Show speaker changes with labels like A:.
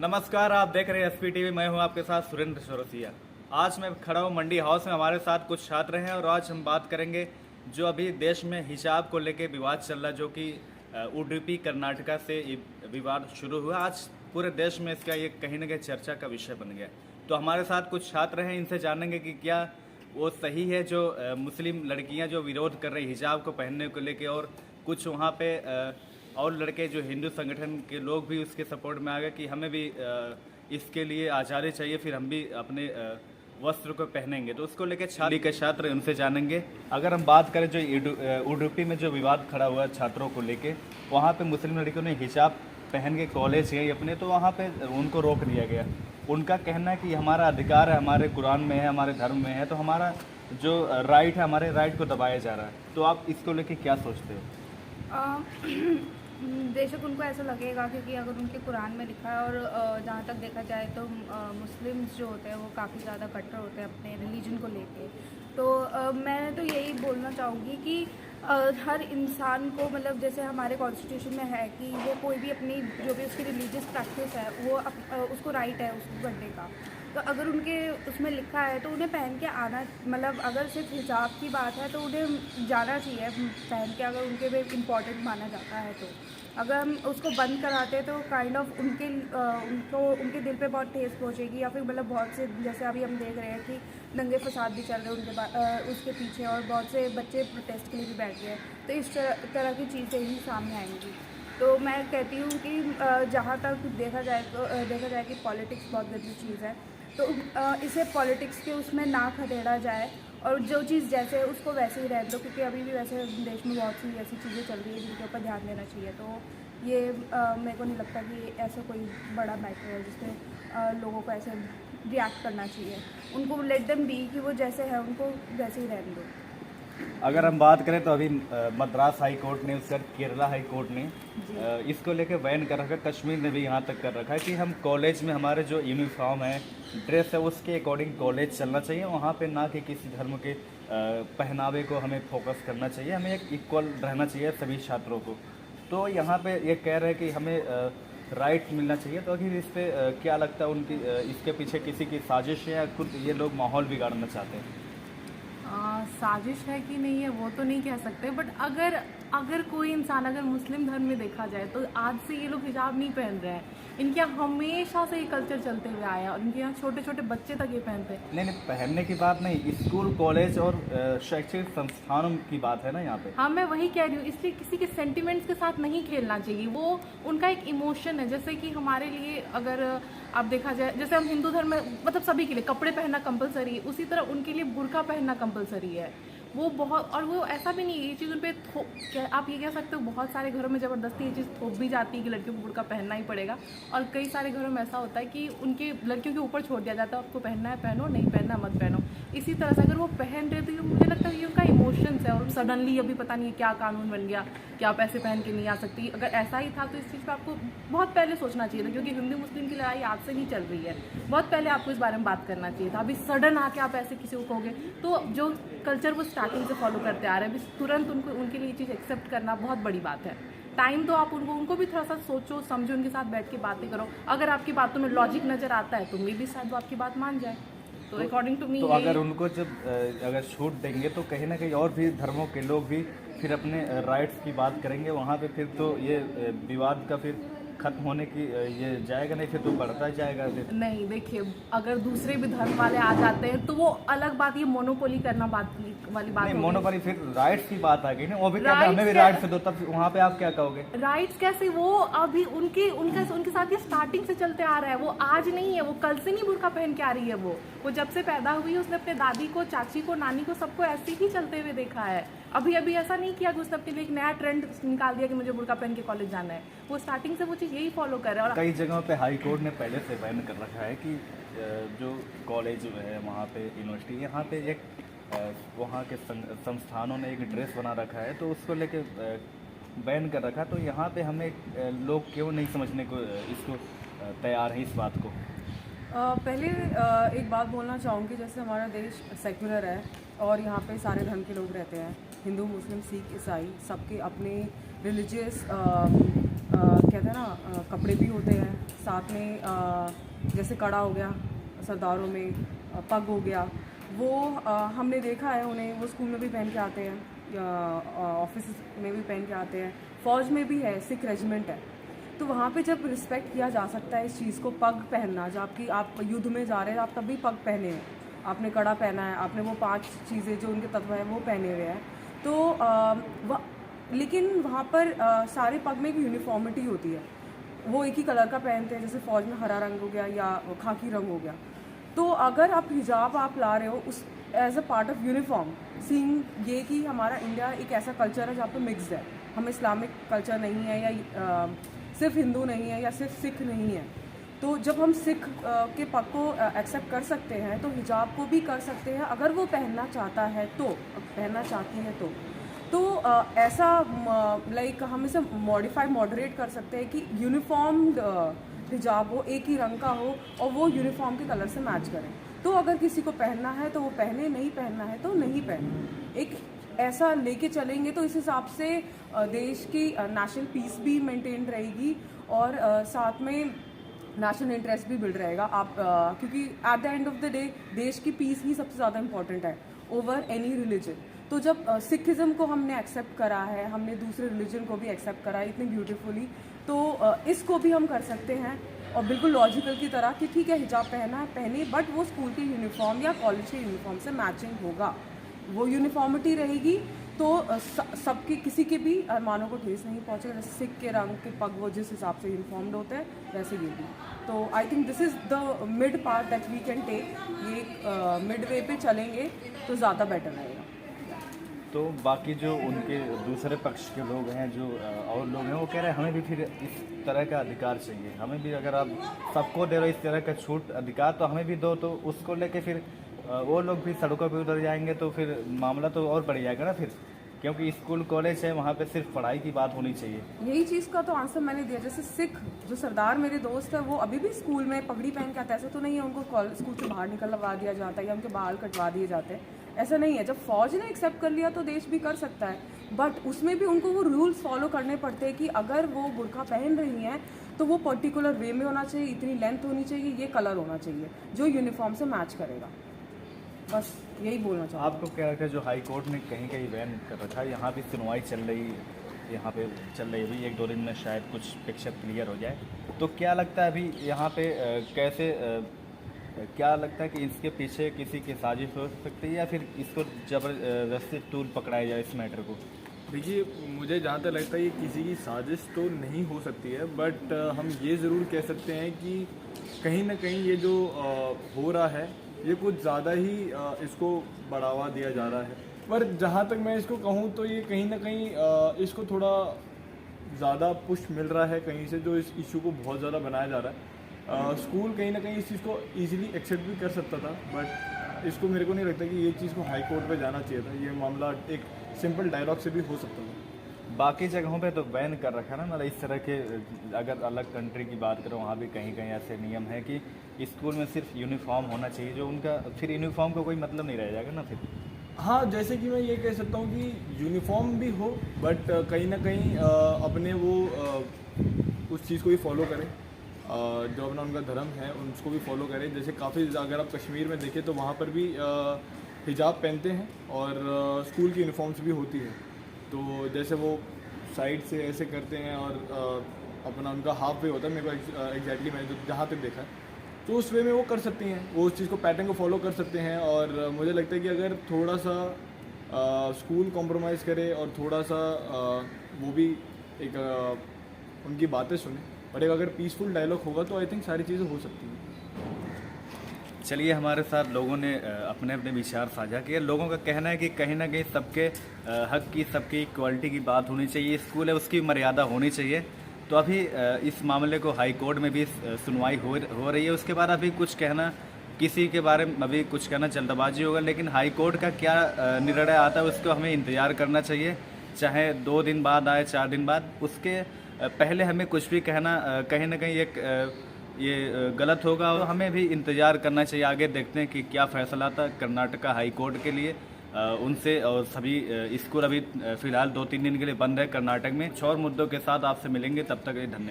A: नमस्कार, आप देख रहे हैं एसपी टीवी। मैं हूं आपके साथ सुरेंद्र चौरसिया। आज मैं खड़ा हूं मंडी हाउस में। हमारे साथ कुछ छात्र हैं और आज हम बात करेंगे जो अभी देश में हिजाब को लेकर विवाद चल रहा है, जो कि उडुपी कर्नाटका से ये विवाद शुरू हुआ। आज पूरे देश में इसका ये कहीं ना कहीं चर्चा का विषय बन गया। तो हमारे साथ कुछ छात्र हैं, इनसे जानेंगे कि क्या वो सही है जो मुस्लिम लड़कियां जो विरोध कर रही हिजाब को पहनने को लेके, और कुछ वहाँ पे और लड़के जो हिंदू संगठन के लोग भी उसके सपोर्ट में आ गए कि हमें भी इसके लिए आज़ादी चाहिए, फिर हम भी अपने वस्त्र को पहनेंगे। तो उसको लेकर छात्र उनसे जानेंगे। अगर हम बात करें जो उडुपी में जो विवाद खड़ा हुआ है छात्रों को लेके, वहाँ पे मुस्लिम लड़कियों ने हिजाब पहन के कॉलेज गई अपने, तो वहाँ पे उनको रोक दिया गया। उनका कहना है कि हमारा अधिकार है, हमारे कुरान में है, हमारे धर्म में है, तो हमारा जो राइट है, हमारे राइट को दबाया जा रहा है। तो आप इसको लेके क्या सोचते हो?
B: बेशक उनको ऐसा लगेगा, क्योंकि अगर उनके कुरान में लिखा है और जहाँ तक देखा जाए तो मुस्लिम्स जो होते हैं वो काफ़ी ज़्यादा कट्टर होते हैं अपने रिलीजन को लेके। तो मैं तो यही बोलना चाहूँगी कि हर इंसान को, मतलब जैसे हमारे कॉन्स्टिट्यूशन में है कि वो कोई भी अपनी जो भी उसकी रिलीजियस प्रैक्टिस है वो उसको राइट है उसको करने का। तो अगर उनके उसमें लिखा है तो उन्हें पहन के आना, मतलब अगर सिर्फ हिजाब की बात है तो उन्हें जाना चाहिए पहन के, अगर उनके भी इम्पॉर्टेंट माना जाता है। तो अगर हम उसको बंद कराते तो काइंड ऑफ उनके दिल पे बहुत ठेस पहुँचेगी, या फिर मतलब बहुत से, जैसे अभी हम देख रहे हैं कि दंगे फसाद भी चल रहे हैं उनके उसके पीछे, और बहुत से बच्चे प्रोटेस्ट के लिए भी बैठ गए। तो इस तरह की चीज़ें ही सामने आएंगी। तो मैं कहती हूँ कि जहाँ तक देखा जाए कि पॉलिटिक्स बहुत गंदी चीज़ है, तो इसे पॉलिटिक्स के उसमें ना खदेड़ा जाए, और जो चीज़ जैसे है उसको वैसे ही रहने दो, क्योंकि अभी भी वैसे देश में बहुत सी ऐसी चीज़ें चल रही है जिनके ऊपर ध्यान देना चाहिए। तो ये मेरे को नहीं लगता कि ऐसा कोई बड़ा मैटर है जिसमें लोगों को ऐसे रिएक्ट करना चाहिए। उनको लेट देम बी, कि वो जैसे है उनको वैसे ही रहने दो।
A: अगर हम बात करें तो अभी मद्रास हाई कोर्ट ने, उसके बाद केरला हाई कोर्ट ने इसको लेकर बैन कर रखा है। कश्मीर ने भी यहाँ तक कर रखा है कि हम कॉलेज में हमारे जो यूनिफॉर्म है, ड्रेस है, उसके अकॉर्डिंग कॉलेज चलना चाहिए। वहाँ पे ना कि किसी धर्म के पहनावे को हमें फोकस करना चाहिए। हमें एक इक्वल रहना चाहिए सभी छात्रों को। तो यहाँ पे ये कह रहे हैं कि हमें राइट मिलना चाहिए। तो आखिर इस पर क्या लगता है, उनकी इसके पीछे किसी की साजिश है या खुद ये लोग माहौल बिगाड़ना चाहते हैं?
C: साजिश है कि नहीं है वो तो नहीं कह सकते, बट अगर कोई इंसान अगर मुस्लिम धर्म में देखा जाए तो आज से ये लोग हिजाब नहीं पहन रहे हैं। इनके यहाँ हमेशा से ये कल्चर चलते हुए आया है, और इनके यहाँ छोटे छोटे बच्चे तक ये पहनते हैं।
A: नहीं, पहनने की बात नहीं, स्कूल कॉलेज और शैक्षिक संस्थानों की बात है ना यहाँ पे।
C: हाँ, मैं वही कह रही हूँ, इसलिए किसी के सेंटिमेंट्स के साथ नहीं खेलना चाहिए। वो उनका एक इमोशन है। जैसे कि हमारे लिए अगर आप देखा जाए, जैसे हम हिंदू धर्म में मतलब सभी के लिए कपड़े पहनना कंपलसरी है, उसी तरह उनके लिए बुर्का पहनना कंपलसरी है। वो बहुत, और वो ऐसा भी नहीं है ये चीज़ उन पर आप ये कह सकते हो बहुत सारे घरों में ज़बरदस्ती ये चीज़ थोप भी जाती है कि लड़कियों को बुर्का पहनना ही पड़ेगा, और कई सारे घरों में ऐसा होता है कि उनके लड़कियों के ऊपर छोड़ दिया जाता है, आपको पहनना है पहनो, नहीं पहनना मत पहनो। इसी तरह से अगर वो पहन रहे तो मुझे लगता है ये उनका इमोशंस है, और सडनली अभी पता नहीं क्या कानून बन गया कि आप ऐसे पहन के नहीं आ सकती। अगर ऐसा ही था तो इस चीज़ पर आपको बहुत पहले सोचना चाहिए था, क्योंकि हिंदू मुस्लिम की लड़ाई आज से नहीं चल रही है। बहुत पहले आपको इस बारे में बात करना चाहिए था। अभी सडन आके आप ऐसे किसी को कहोगे, तो जो कल्चर वो स्टार्टिंग से फॉलो करते आ रहे हैं, अभी तुरंत उनके लिए ये चीज़ एक्सेप्ट करना बहुत बड़ी बात है। टाइम तो आप उनको भी थोड़ा सा सोचो समझो, उनके साथ बैठ के बातें करो। अगर आपकी बातों में लॉजिक नज़र आता है तो मे भी शायद वो आपकी बात मान जाए। तो अकॉर्डिंग टू मी,
A: तो अगर उनको जब अगर छूट देंगे तो कहीं ना कहीं और भी धर्मों के लोग भी फिर अपने राइट्स की बात करेंगे वहाँ पे, फिर तो ये विवाद का फिर खत्म होने की ये जाएगा नहीं, फिर तो बढ़ता ही जाएगा फिर।
C: नहीं, देखिए, अगर दूसरे भी धर्म वाले आ जाते हैं तो वो अलग बात, ये मोनोपोली करना वाली बात
A: नहीं,
C: होगी।
A: मोनोपोली, फिर राइट्स की बात आ गई ना, वो भी कहते हैं हमें भी राइट्स दो, तब वहाँ पे आप क्या कहोगे?
C: राइट्स कैसे? वो अभी उनके साथ ये स्टार्टिंग से चलते आ रहा है। वो आज नहीं है, वो कल से नहीं बुर्का पहन के आ रही है। वो जब से पैदा हुई उसने अपने दादी को, चाची को, नानी को, सबको ऐसे ही चलते हुए देखा है। अभी ऐसा नहीं किया कि उसने अपने लिए एक नया ट्रेंड निकाल दिया कि मुझे बुर्का पहन के कॉलेज जाना है। वो स्टार्टिंग से वो चीज़ यही फॉलो कर रहा है। और
A: कई जगहों पे हाई कोर्ट ने पहले से बैन कर रखा है कि जो कॉलेज है वहाँ पे, यूनिवर्सिटी, यहाँ पे एक वहाँ के संस्थानों ने एक ड्रेस बना रखा है, तो उसको लेके बैन कर रखा। तो यहाँ पे हमें लोग क्यों नहीं समझने को इसको तैयार हैं इस बात को?
D: पहले एक बात बोलना चाहूँगी, जैसे हमारा देश सेक्युलर है और यहाँ पे सारे धर्म के लोग रहते हैं, हिंदू, मुस्लिम, सिख, ईसाई, सबके अपने रिलीजियस कहते हैं ना कपड़े भी होते हैं, साथ में जैसे कड़ा हो गया सरदारों में, पग हो गया, वो हमने देखा है उन्हें, वो स्कूल में भी पहन के आते हैं, ऑफिस में भी पहन के आते हैं, फ़ौज में भी है, सिख रेजिमेंट है। तो वहाँ पे जब रिस्पेक्ट किया जा सकता है इस चीज़ को, पग पहनना, जबकि आप युद्ध में जा रहे हैं आप तब भी पग पहने हैं, आपने कड़ा पहना है, आपने वो 5 चीज़ें जो उनके तत्व हैं वो पहने हुए हैं। तो लेकिन वहाँ पर सारे पग में एक यूनिफॉर्मिटी होती है, वो एक ही कलर का पहनते हैं, जैसे फ़ौज में हरा रंग हो गया या खाकी रंग हो गया। तो अगर आप हिजाब आप ला रहे हो उस as a part of uniform, seeing ये कि हमारा इंडिया एक ऐसा कल्चर है जहाँ पर मिक्सड है, हम इस्लामिक कल्चर नहीं है या सिर्फ हिंदू नहीं है या सिर्फ सिख नहीं है। तो जब हम सिख के पग को एक्सेप्ट कर सकते हैं तो हिजाब को भी कर सकते हैं, अगर वो पहनना चाहता है तो, पहनना चाहती है तो ऐसा लाइक हम इसे मॉडिफाई मॉडरेट कर सकते हैं कि यूनिफॉर्म्ड हिजाब हो, एक ही रंग का हो और वो यूनिफॉर्म के कलर से मैच करें। तो अगर किसी को पहनना है तो वो पहने, नहीं पहनना है तो नहीं पहने। एक ऐसा लेके चलेंगे तो इस हिसाब से देश की नेशनल पीस भी मेंटेन रहेगी और साथ में नेशनल इंटरेस्ट भी बिल्ड रहेगा। आप क्योंकि at the end of the day देश की पीस ही सबसे ज़्यादा इंपॉर्टेंट है ओवर एनी रिलीजन। तो जब सिखिज़म को हमने एक्सेप्ट करा है, हमने दूसरे रिलीजन को भी एक्सेप्ट करा है इतनी ब्यूटीफुली, तो इसको भी हम कर सकते हैं और बिल्कुल लॉजिकल की तरह कि ठीक है हिजाब पहना है पहने, बट वो स्कूल के यूनिफॉर्म या कॉलेज के यूनिफॉर्म से मैचिंग होगा, वो यूनिफॉर्मिटी रहेगी। तो सबके किसी के भी अरमानों को ठेस नहीं पहुंचेगा। जैसे सिख के रंग के पग वो जिस हिसाब से यूनिफॉर्म्ड होते हैं वैसे ये भी। तो I think this is the mid part that we can take, ये मिड वे पे चलेंगे तो ज़्यादा बेटर रहेगा।
A: तो बाकी जो उनके दूसरे पक्ष के लोग हैं, जो और लोग हैं, वो कह रहे हैं हमें भी फिर इस तरह का अधिकार चाहिए, हमें भी अगर आप सबको दे रहे हो इस तरह का छूट अधिकार तो हमें भी दो। तो उसको लेके फिर वो लोग भी सड़कों पे उतर जाएंगे तो फिर मामला तो और बढ़ जाएगा ना फिर, क्योंकि स्कूल कॉलेज है वहाँ पे सिर्फ पढ़ाई की बात होनी चाहिए।
D: यही चीज़ का तो आंसर मैंने दिया। जैसे सिख जो सरदार मेरे दोस्त है वो अभी भी स्कूल में पगड़ी पहन के आते हैं, ऐसा तो नहीं है उनको स्कूल से बाहर निकलवा दिया जाता है या उनके बाल कटवा दिए जाते हैं, ऐसा नहीं है। जब फौज ने एक्सेप्ट कर लिया तो देश भी कर सकता है, बट उसमें भी उनको वो रूल्स फॉलो करने पड़ते हैं कि अगर वो बुर्का पहन रही हैं तो वो पर्टिकुलर वे में होना चाहिए, इतनी लेंथ होनी चाहिए, ये कलर होना चाहिए जो यूनिफॉर्म से मैच करेगा। बस यही बोलना चाहूँगा।
A: आपको क्या लगता है जो हाई कोर्ट ने कहीं कहीं बैन कर रखा है, यहाँ भी सुनवाई चल रही, यहाँ पे चल रही है, 1-2 दिन में शायद कुछ पिक्चर क्लियर हो जाए, तो क्या लगता है अभी यहाँ पे कैसे क्या लगता है कि इसके पीछे किसी की साजिश हो सकती है या फिर इसको ज़बरदस्ती टूल पकड़ाया जाए इस मैटर को?
E: देखिए, मुझे जहाँ तक लगता है ये किसी की साजिश तो नहीं हो सकती है, बट हम ये ज़रूर कह सकते हैं कि कहीं ना कहीं ये जो हो रहा है ये कुछ ज़्यादा ही इसको बढ़ावा दिया जा रहा है। पर जहाँ तक मैं इसको कहूँ तो ये कहीं ना कहीं इसको थोड़ा ज़्यादा पुश मिल रहा है कहीं से, जो इस इशू को बहुत ज़्यादा बनाया जा रहा है। स्कूल कहीं ना कहीं इस चीज़ को ईजिली एक्सेप्ट भी कर सकता था, बट इसको मेरे को नहीं लगता कि ये चीज़ को हाई कोर्ट पे जाना चाहिए था। ये मामला एक सिंपल डायलॉग से भी हो सकता था।
A: बाकी जगहों पे तो बैन कर रखा ना, मतलब इस तरह के, अगर अलग कंट्री की बात करो वहाँ भी कहीं कहीं ऐसे नियम है कि स्कूल में सिर्फ यूनिफॉर्म होना चाहिए, जो उनका फिर यूनिफॉर्म का कोई मतलब नहीं रह जाएगा ना फिर।
E: हाँ, जैसे कि मैं ये कह सकता हूँ कि यूनिफॉर्म भी हो, बट कहीं ना कहीं अपने वो उस चीज़ को भी फॉलो करें, जो अपना उनका धर्म है उसको भी फॉलो करें। जैसे काफ़ी अगर आप कश्मीर में देखें तो वहाँ पर भी हिजाब पहनते हैं और स्कूल की यूनिफॉर्म्स भी होती है। तो जैसे वो साइड से ऐसे करते हैं और अपना उनका हाफ वे होता है, मेरे को एग्जैक्टली मैंने जहाँ तक देखा है, तो उस वे में वो कर सकती हैं, वो उस चीज़ को पैटर्न को फॉलो कर सकते हैं। और मुझे लगता है कि अगर थोड़ा सा स्कूल कॉम्प्रोमाइज़ करे और थोड़ा सा वो भी एक उनकी बातें सुने, और एक अगर पीसफुल डायलॉग होगा तो आई थिंक सारी चीज़ें हो सकती हैं।
A: चलिए, हमारे साथ लोगों ने अपने अपने विचार साझा किए। लोगों का कहना है कि कहीं ना कहीं सबके हक की, सबकी इक्वालिटी की बात होनी चाहिए, स्कूल है उसकी मर्यादा होनी चाहिए। तो अभी इस मामले को हाई कोर्ट में भी सुनवाई हो रही है, उसके बाद अभी कुछ कहना किसी के बारे में अभी कुछ कहना जल्दबाजी होगा, लेकिन हाई कोर्ट का क्या निर्णय आता है उसको हमें इंतज़ार करना चाहिए, चाहे 2 दिन बाद आए, 4 दिन बाद। उसके पहले हमें कुछ भी कहना कहीं ना कहीं ये गलत होगा, और हमें भी इंतज़ार करना चाहिए। आगे देखते हैं कि क्या फ़ैसला आता है कर्नाटका हाई कोर्ट के लिए। उनसे, और सभी स्कूल अभी फ़िलहाल 2-3 दिन के लिए बंद है कर्नाटक में। कुछ और मुद्दों के साथ आपसे मिलेंगे, तब तक धन्यवाद।